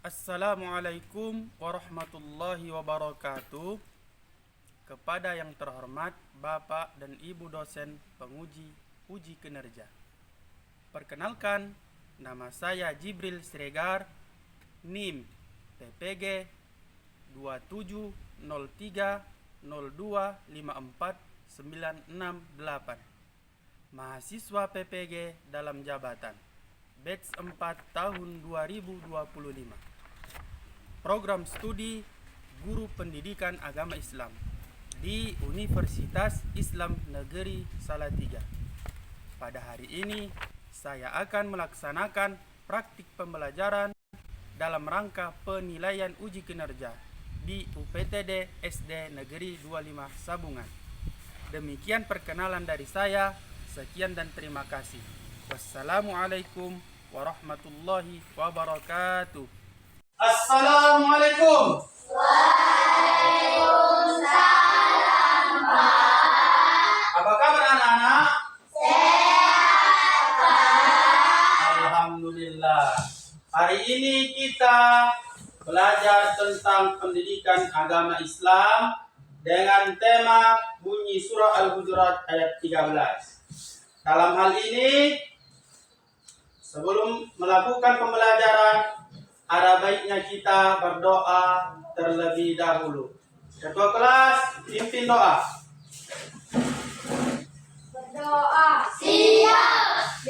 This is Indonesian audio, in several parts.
Assalamualaikum warahmatullahi wabarakatuh. Kepada yang terhormat Bapak dan Ibu dosen penguji uji kinerja. Perkenalkan, nama saya Jibril Siregar, NIM PPG 270302549668. Mahasiswa PPG dalam jabatan batch 4 tahun 2025. Program studi Guru Pendidikan Agama Islam di Universitas Islam Negeri Salatiga. Pada hari ini saya akan melaksanakan praktik pembelajaran dalam rangka penilaian uji kinerja di UPTD SD Negeri 25 Sabungan. Demikian perkenalan dari saya. Sekian dan terima kasih. Wassalamualaikum warahmatullahi wabarakatuh. Assalamualaikum. Waalaikumsalam, Pak. Apa kabar anak-anak? Sehat, Pak. Alhamdulillah. Hari ini kita belajar tentang pendidikan agama Islam dengan tema bunyi surah Al-Hujurat ayat 13. Dalam hal ini, sebelum melakukan pembelajaran, ada baiknya kita berdoa terlebih dahulu. Ketua kelas, pimpin doa. Berdoa. Siap.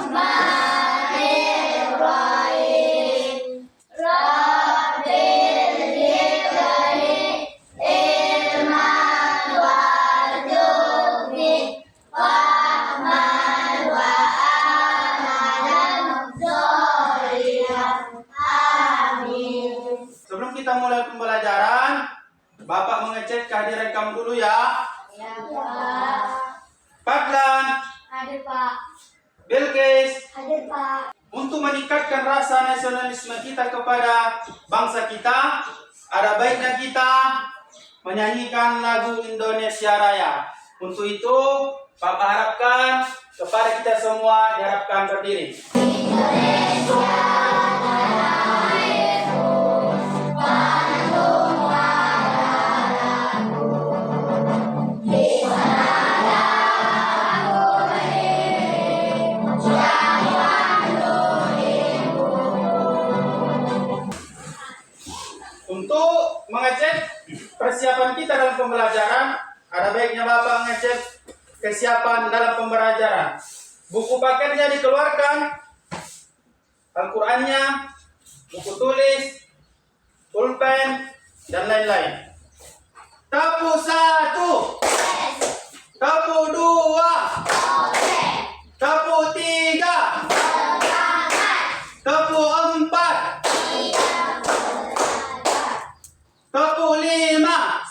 Bismillahirrahmanirrahim. Rabbil ghifrli ilman warzuqni wahman wa amalan sholihan. Amin. Sebelum kita mulai pembelajaran, Bapak mengecek kehadiran kamu dulu ya. Ya, Pak. Fadlan, Hadir, Pak. Bilqis, Hadir, Pak. untuk meningkatkan rasa nasionalisme kita kepada bangsa kita, ada baiknya kita menyanyikan lagu Indonesia Raya. Untuk itu, Bapak harapkan kepada kita semua diharapkan berdiri. Untuk mengecek persiapan kita dalam pembelajaran, ada baiknya Bapak mengecek kesiapan dalam pembelajaran. Buku paketnya dikeluarkan, Al-Qur'annya, buku tulis, pulpen, dan lain-lain. Tapu 1, tapu 2, tapu 3, tapu 4, tapu 5.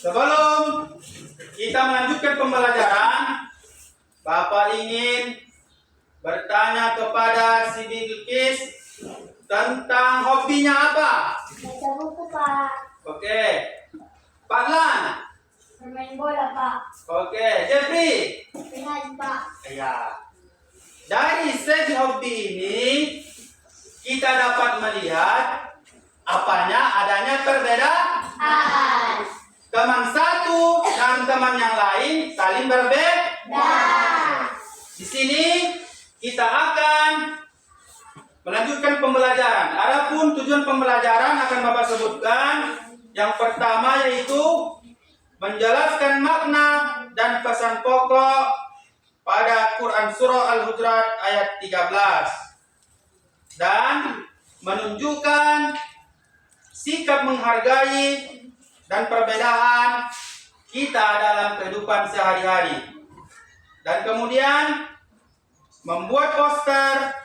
Sebelum kita melanjutkan pembelajaran, Bapak ingin bertanya kepada si Bilqis tentang hobinya apa? Baca buku, Pak. Oke. Fadlan. Bermain bola, Pak. Oke. Jeffrey. Pengaji, Pak. Ya. Dari segi hobi ini kita dapat melihat adanya perbedaan. Teman satu dan teman yang lain saling berbeda. Di sini kita akan melanjutkan pembelajaran. Adapun tujuan pembelajaran akan Bapak sebutkan. Yang pertama yaitu menjelaskan makna dan pesan pokok pada Quran Surah Al-Hujurat ayat 13. Dan menunjukkan sikap menghargai dan perbedaan kita dalam kehidupan sehari-hari. Dan kemudian membuat poster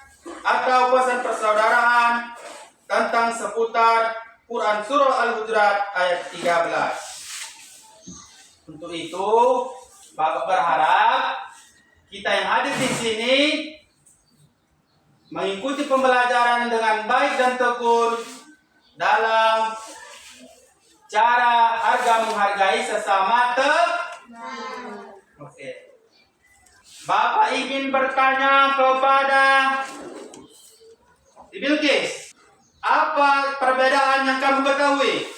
atau pesan persaudaraan tentang seputar Quran Surah Al-Hujurat ayat 13. Untuk itu, Bapak berharap kita yang hadir di sini mengikuti pembelajaran dengan baik dan tekun dalam cara harga menghargai sesama teman. Oke. Bapak ingin bertanya kepada Bilqis, apa perbedaan yang kamu ketahui?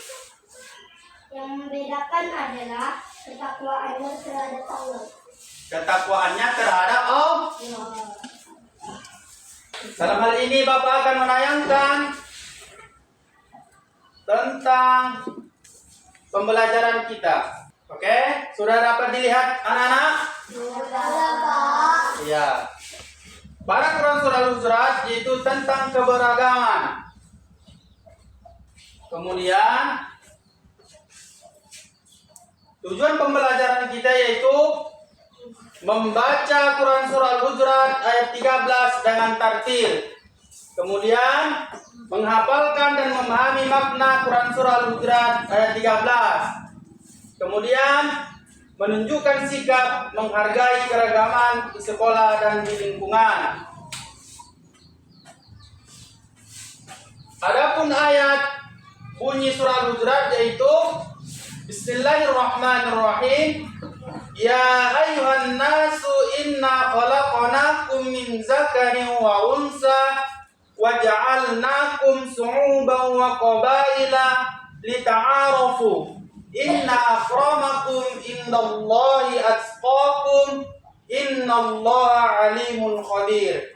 Yang membedakan adalah ketakwaannya terhadap Allah. Ketakwaannya terhadap Allah. Ya. Dalam hal ini Bapak akan menayangkan tentang pembelajaran kita. Oke, sudah dapat dilihat anak-anak? Sudah, Pak. Iya. Pada Quran Surah Al-Hujurat yaitu tentang keberagaman. Kemudian tujuan pembelajaran kita yaitu membaca Quran Surah Al-Hujurat ayat 13 dengan tartil. Kemudian menghafalkan dan memahami makna Quran Surah Al-Hujurat ayat 13. Kemudian menunjukkan sikap menghargai keragaman di sekolah dan di lingkungan. Adapun ayat bunyi surah Al-Hujurat yaitu Bismillahirrahmanirrahim. Ya ayyuhan nasu inna khalaqnakum min zakarin wa unsa wa ja'alnakum su'uban wa qabaila lita'arafu. Inna akramakum indallahi atqakum innallaha alimun khabir.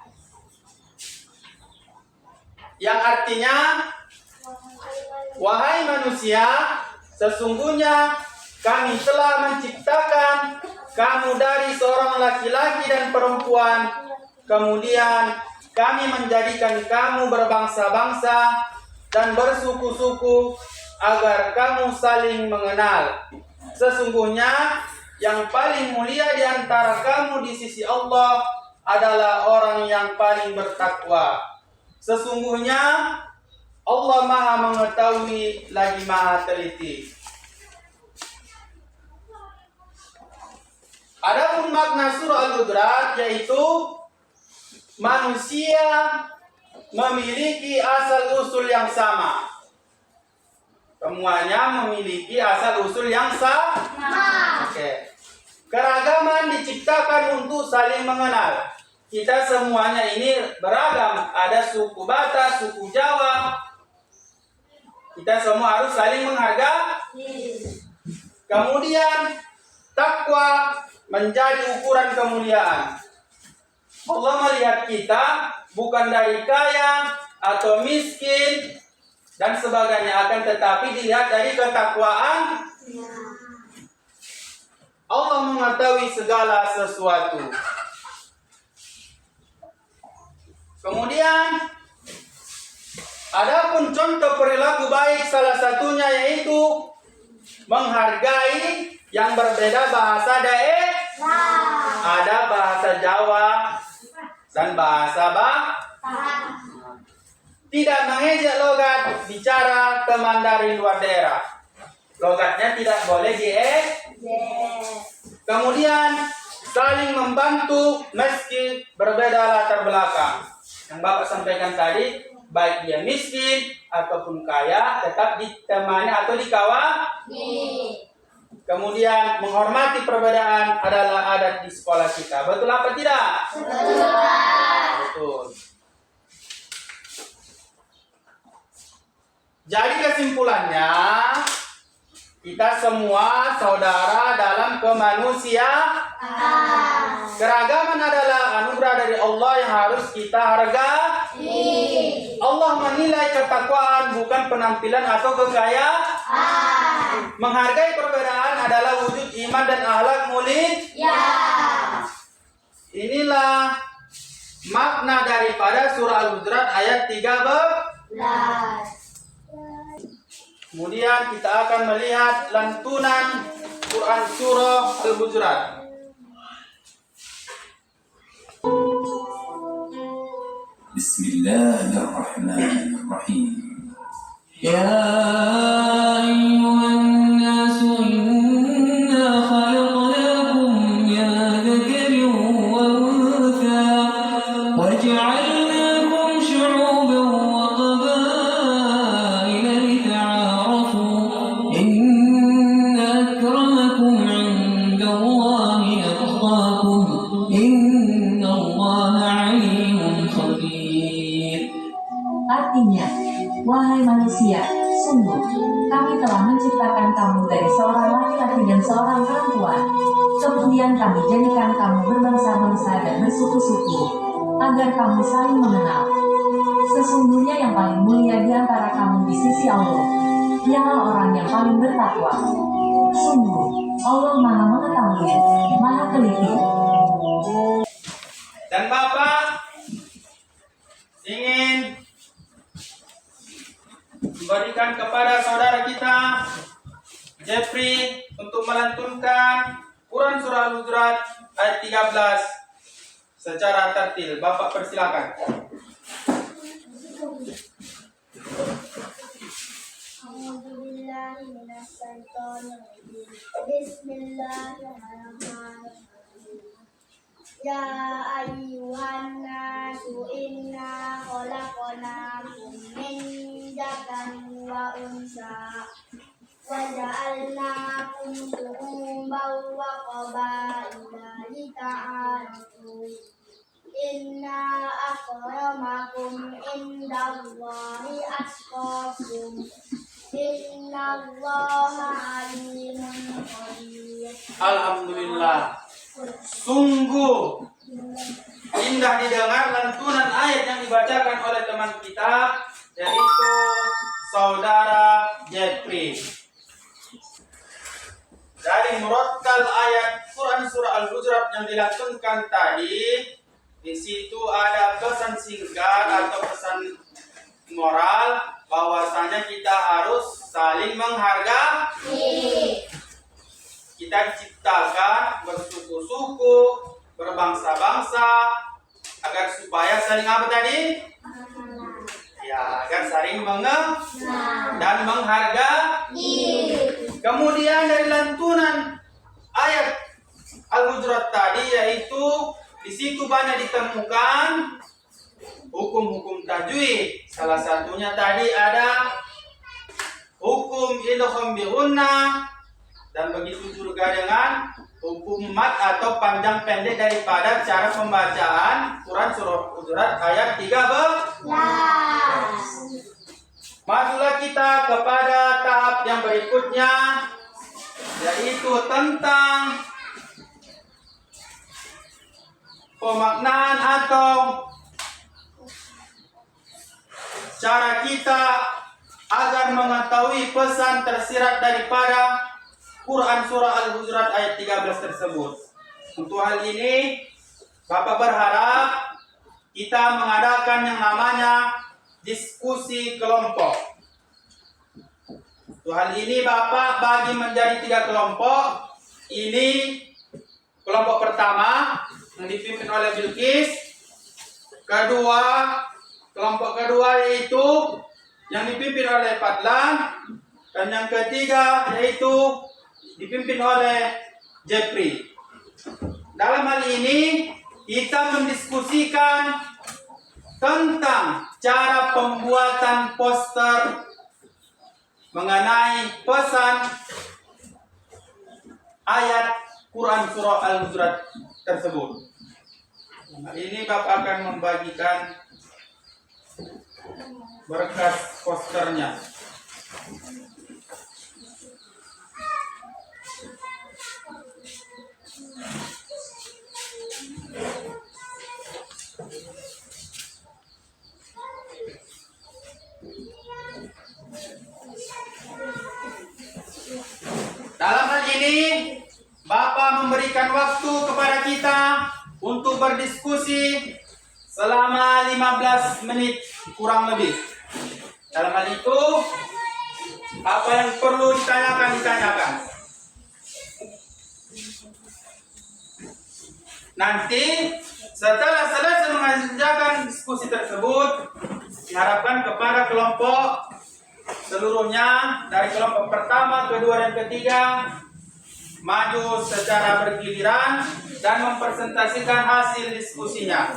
Yang artinya, wahai manusia, sesungguhnya kami telah menciptakan kamu dari seorang laki-laki dan perempuan. Kemudian kami menjadikan kamu berbangsa-bangsa dan bersuku-suku agar kamu saling mengenal. Sesungguhnya yang paling mulia di antara kamu di sisi Allah adalah orang yang paling bertakwa. Sesungguhnya Allah Maha mengetahui lagi Maha teliti. Adapun makna surah Al-Hujurat yaitu manusia memiliki asal usul yang sama. Semuanya memiliki asal usul yang sama. Oke. Keragaman diciptakan untuk saling mengenal. Kita semuanya ini beragam. Ada suku Batak, suku Jawa. Kita semua harus saling menghargai. Kemudian takwa menjadi ukuran kemuliaan. Allah melihat kita bukan dari kaya atau miskin dan sebagainya, akan tetapi dilihat dari ketakwaan. Allah mengetahui segala sesuatu. Kemudian adapun contoh perilaku baik salah satunya yaitu menghargai yang berbeda bahasa daerah. Ada bahasa Jawa dan bahasa tidak mengejek logat bicara teman dari luar daerah. Logatnya tidak boleh diejek. Kemudian saling membantu meski berbeda latar belakang. Yang Bapak sampaikan tadi, baik dia miskin ataupun kaya, tetap ditemani atau dikawal. Kemudian menghormati perbedaan adalah adat di sekolah kita. Betul apa tidak? Betul. Betul. Jadi kesimpulannya, kita semua saudara dalam kemanusiaan. Keragaman adalah anugerah dari Allah yang harus kita hargai. Allah menilai ketakwaan bukan penampilan atau kekayaan. Menghargai perbedaan adalah wujud iman dan akhlak mulia. Inilah makna daripada surah Al-Hujurat ayat 13. Kemudian kita akan melihat lantunan Quran surah Al-Hujurat. Bismillahirrahmanirrahim. Ya ayyuhan nasu inna khalaqnakum min dhakarin wa untha wa ja'alnakum shu'uban wa qabaila lita'arafu inna akramakum 'indallahi atqakum sesungguhnya, wahai manusia, sungguh, kami telah menciptakan kamu dari seorang laki-laki dan seorang perempuan. Kemudian kami jadikan kamu berbangsa-bangsa dan bersuku-suku, agar kamu saling mengenal. Sesungguhnya yang paling mulia di antara kamu di sisi Allah, ialah orang yang paling bertakwa. Sungguh, Allah Maha Mengetahui, Maha Teliti. Dan Bapak ingin memberikan kepada saudara kita Jeffrey untuk melantunkan Quran Surah Al-Hujurat ayat 13 secara tertil. Bapak persilakan. Bismillahirrahmanirrahim. Ya ayyuhan nasu inna khalaqnakum min dzakarin wa unsa wa ja'alnakum syu'uban wa qabaila lita'arafu. Inna akramakum indallahi atqakum. Innallaha alimun khabir. Alhamdulillah. Sungguh indah didengar lantunan ayat yang dibacakan oleh teman kita, yaitu saudara Jeffrey. Dari murattal ayat Quran Surah Al-Hujurat yang dilantunkan tadi, di situ ada pesan singkat atau pesan moral bahwasanya kita harus saling menghargai. Kita diciptakan bersuku-suku, berbangsa-bangsa, agar supaya saling apa tadi? Ya, agar saling mengenal dan menghargai. Kemudian dari lantunan ayat Al-Hujurat tadi, yaitu di situ banyak ditemukan hukum-hukum tajwid. Salah satunya tadi ada hukum idgham bi gunnah, dan begitu juga dengan hukum mat atau panjang pendek daripada cara pembacaan Quran Surah Al-Hujurat ayat 13. Masuklah kita kepada tahap yang berikutnya, yaitu tentang pemaknaan atau cara kita agar mengetahui pesan tersirat daripada Quran Surah Al-Hujurat ayat 13 tersebut. Untuk hal ini, Bapak berharap kita mengadakan yang namanya diskusi kelompok. Untuk hal ini, Bapak bagi menjadi 3 kelompok. Ini kelompok pertama yang dipimpin oleh Bilqis. Kelompok kedua yaitu yang dipimpin oleh Fadlan. Dan yang ketiga yaitu dipimpin oleh Jeffrey. Dalam hal ini kita mendiskusikan tentang cara pembuatan poster mengenai pesan ayat Quran Surah Al-Hujurat tersebut. Hal ini Bapak akan membagikan berkas posternya. Dalam hal ini, Bapak memberikan waktu kepada kita untuk berdiskusi selama 15 menit kurang lebih. Dalam hal itu, apa yang perlu ditanyakan. Nanti, setelah selesai mengerjakan diskusi tersebut, diharapkan kepada kelompok seluruhnya, dari kelompok pertama, kedua, dan ketiga, maju secara bergiliran dan mempresentasikan hasil diskusinya.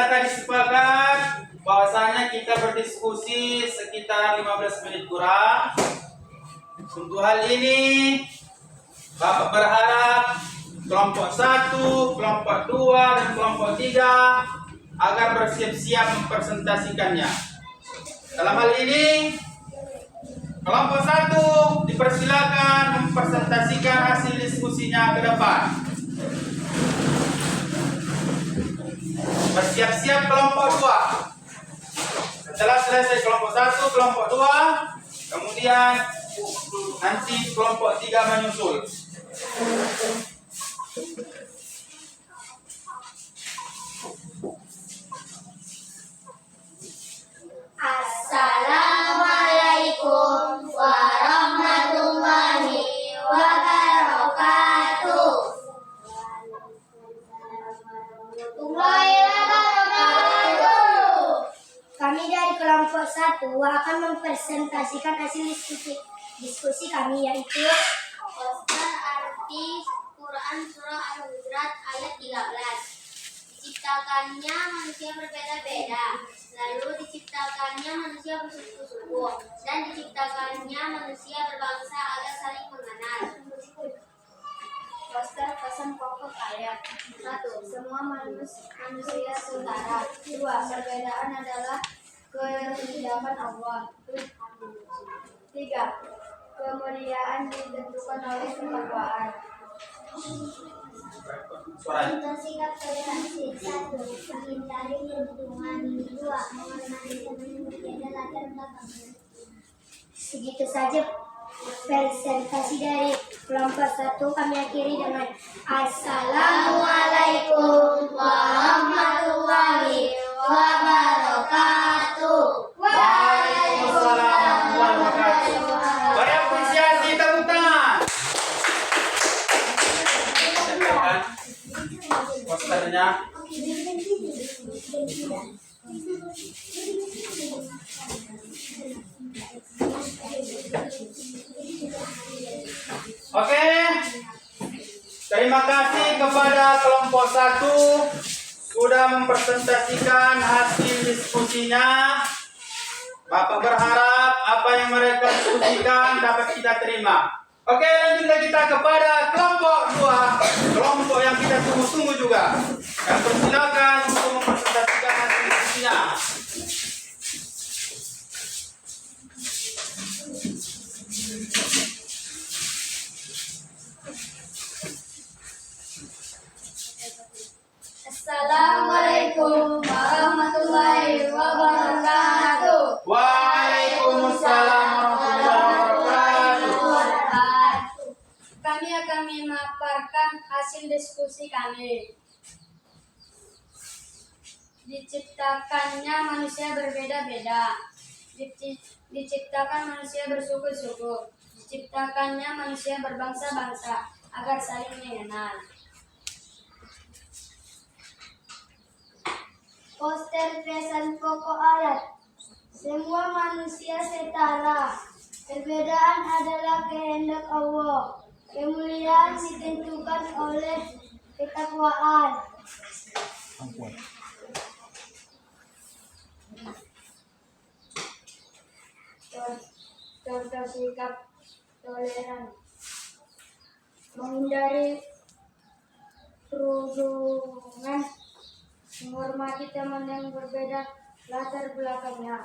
kita tadi sepakat bahwasanya kita berdiskusi sekitar 15 menit kurang. Untuk hal ini, Bapak berharap kelompok 1, kelompok 2, dan kelompok 3 agar bersiap-siap mempresentasikannya. Dalam hal ini, kelompok 1 dipersilakan mempresentasikan hasil diskusinya ke depan. Bersiap-siap kelompok 2. Setelah selesai kelompok 1, kelompok 2, kemudian nanti kelompok 3 menyusul. Assalamualaikum warahmatullahi wabarakatuh. Kami dari kelompok 1 akan mempresentasikan hasil diskusi kami, yaitu poster arti Quran Surah Al-Hujurat ayat 13. Diciptakannya manusia berbeda-beda, lalu diciptakannya manusia bersuku-suku, dan diciptakannya manusia berbangsa agar saling mengenal. Poster pesan pokok ayat 1. Semua manusia setara. 2. Perbedaan adalah kehendakan Allah. 3. Kemuliaan ditentukan oleh ketakwaan. Contoh sikap toleransi. 1. Menghindari keuntungan. 2. Menghormati teman yang berbeda latar belakangnya. Segitu saja presentasi dari kelompok 1. Kami akhiri dengan Assalamualaikum warahmatullahi wabarakatuh. Waalaikumsalam warahmatullahi wabarakatuh. Beri apresiasi, tepuk tangan. Posternya. Oke. Terima kasih kepada kelompok 1 sudah mempresentasikan hasil diskusinya. Bapak berharap apa yang mereka diskusikan dapat kita terima. Oke, lanjutlah kita kepada kelompok 2, kelompok yang kita tunggu-tunggu juga. Dan persilakan untuk mempresentasikan hasil diskusinya. Assalamualaikum warahmatullahi wabarakatuh. Waalaikumsalam warahmatullahi wabarakatuh. Kami akan memaparkan hasil diskusi kami. Diciptakannya manusia berbeda-beda. Diciptakan manusia bersuku-suku. Diciptakannya manusia berbangsa-bangsa agar saling mengenal. Poster pesan pokok ayat. Semua manusia setara. Perbedaan adalah kehendak Allah. Kemuliaan ditentukan oleh ketakwaan. Contoh sikap toleran. Menghindari perundungan. Menghormati teman yang berbeda latar belakangnya.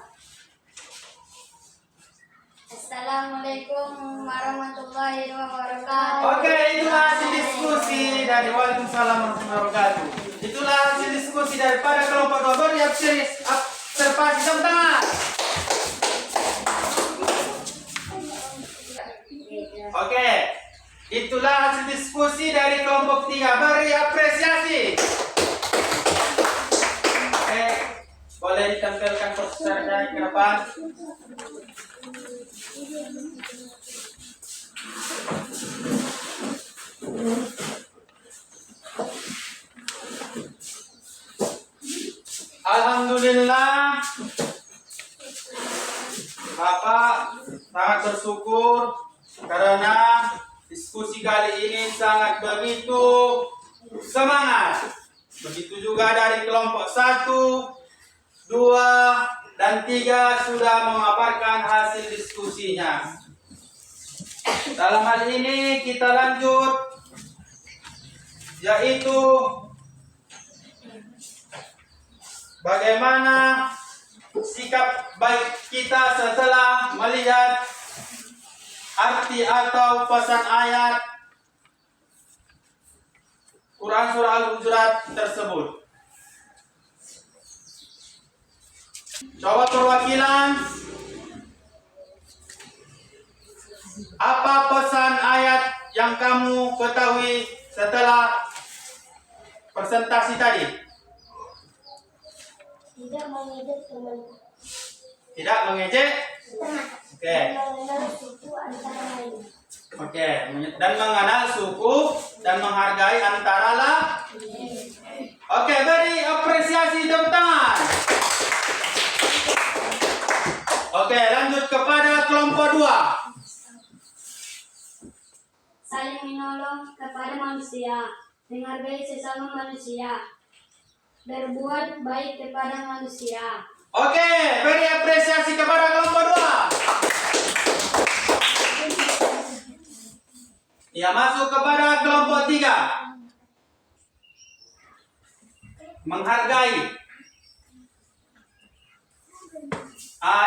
Assalamualaikum warahmatullahi wabarakatuh. Oke, itulah hasil diskusi dari Waalaikumsalam warahmatullahi wabarakatuh. Itulah hasil diskusi daripada kelompok 2. Beri observasi, tepuk tangan. Oke, itulah hasil diskusi dari kelompok 3. Beri apresiasi. Oke, boleh ditampilkan posternya ke depan. Alhamdulillah, Bapak sangat bersyukur karena diskusi kali ini sangat begitu semangat. Begitu juga dari kelompok 1, 2, dan 3 sudah memaparkan hasil diskusinya. Dalam hal ini kita lanjut, yaitu bagaimana sikap baik kita setelah melihat arti atau pesan ayat Quran Surah Al-Hujurat tersebut. Coba perwakilan, apa pesan ayat yang kamu ketahui setelah presentasi tadi? Tidak mengejek teman. Tidak mengejek? Teman. Oke. Mengenal suku antara lain. Oke, dan mengenal suku dan menghargai antara lain. Oke, beri apresiasi tepuk tangan. Oke, lanjut kepada kelompok 2. Saling menolong kepada manusia, menghargai sesama manusia, berbuat baik kepada manusia. Oke, beri apresiasi kepada kelompok 2. Ya, masuk kepada kelompok 3. Menghargai.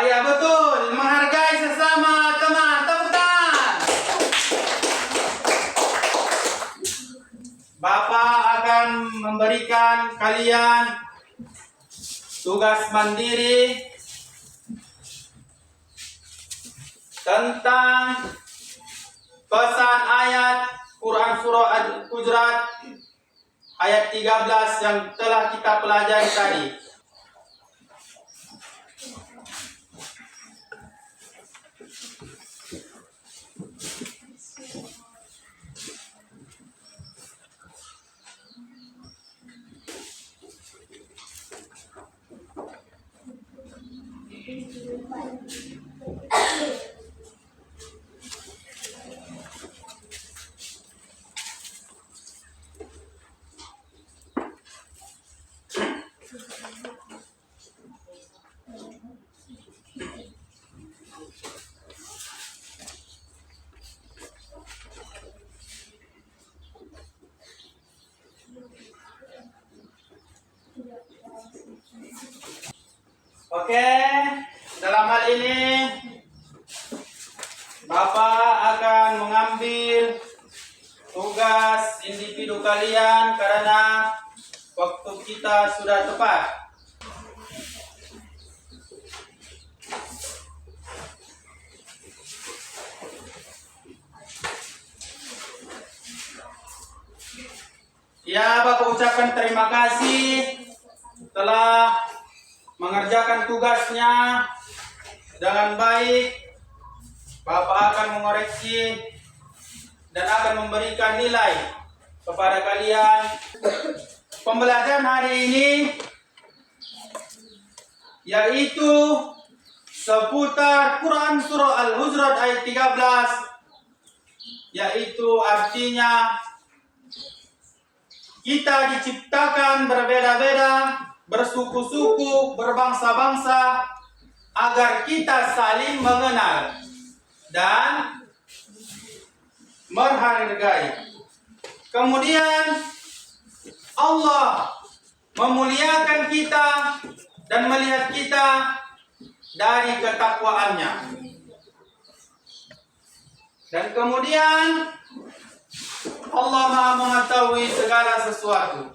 Ya betul, menghargai sesama teman. Tepuk tangan. Bapak akan memberikan kalian tugas mandiri tentang pesan ayat Quran Surah Al-Hujurat ayat 13 yang telah kita pelajari tadi. Oke, dalam hal ini Bapak akan mengambil tugas individu kalian karena waktu kita sudah tepat. Ya, Bapak ucapkan terima kasih telah mengerjakan tugasnya dengan baik. Bapak akan mengoreksi dan akan memberikan nilai kepada kalian. Pembelajaran hari ini yaitu seputar Quran Surah Al-Hujurat ayat 13, yaitu artinya kita diciptakan berbeda-beda, bersuku-suku, berbangsa-bangsa, agar kita saling mengenal dan menghargai. Kemudian Allah memuliakan kita dan melihat kita dari ketakwaannya. Dan kemudian Allah Maha mengetahui segala sesuatu.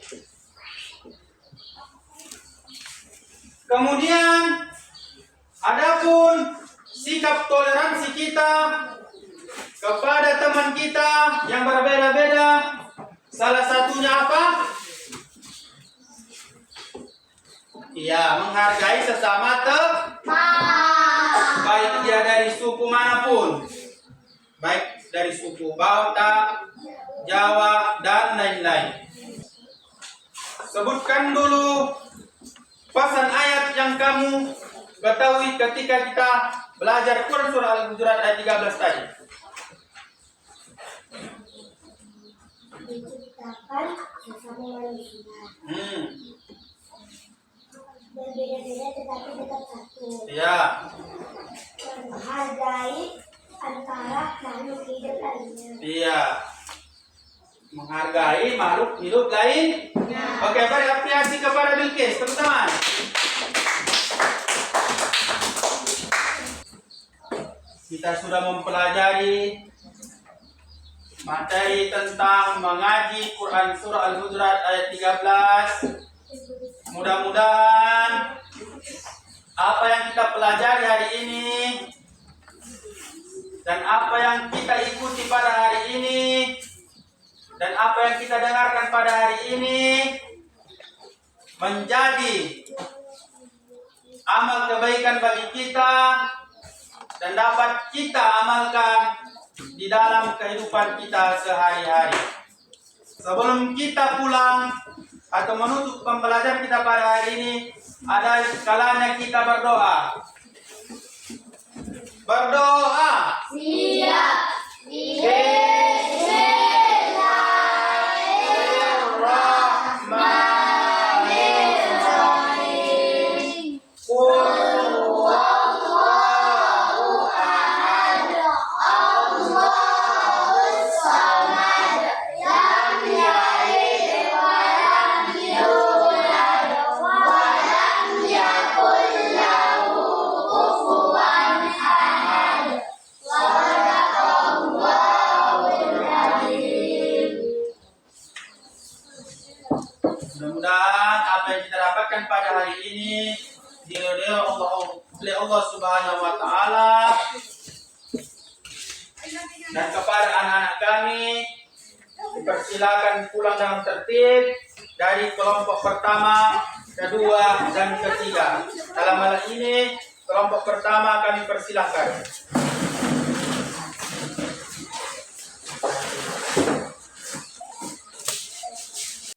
Kemudian adapun sikap toleransi kita kepada teman kita yang berbeda-beda, salah satunya apa? Iya, menghargai sesama teman, baik dia dari suku manapun, baik dari suku Batak, Jawa, dan lain-lain. Sebutkan dulu pesan ayat yang kamu ketahui ketika kita belajar Quran Surah Al-Hujurat ayat 13 tadi. diciptakan sesama manusia. Berbeda-beda tetapi tetap satu. Ya. Menghargai antara makhluk hidup lainnya. Iya. Menghargai makhluk hidup lain. Oke, beri apresiasi kepada Bilqis, teman-teman. Kita sudah mempelajari materi tentang mengaji Quran surah Al-Hujurat ayat 13. Mudah-mudahan apa yang kita pelajari hari ini dan apa yang kita ikuti pada hari ini dan apa yang kita dengarkan pada hari ini menjadi amal kebaikan bagi kita dan dapat kita amalkan di dalam kehidupan kita sehari-hari. Sebelum kita pulang atau menutup pembelajaran kita pada hari ini, ada kalanya kita berdoa. Berdoa. Siap. Bismillahirrahmanirrahim. Qul huwallahu ahad. Allahus samad. Lam yalid wa lam yulad wa lam yakul lahu kufuwan ahad. Shadaqallahul azim. Mudah-mudahan apa yang kita dapatkan pada hari ini diridhoi oleh Allah Subhanahu wa taala, dan kepada anak-anak kami dipersilakan pulang dalam tertib dari kelompok pertama, kedua, dan ketiga. Dalam hal ini kelompok pertama kami persilahkan.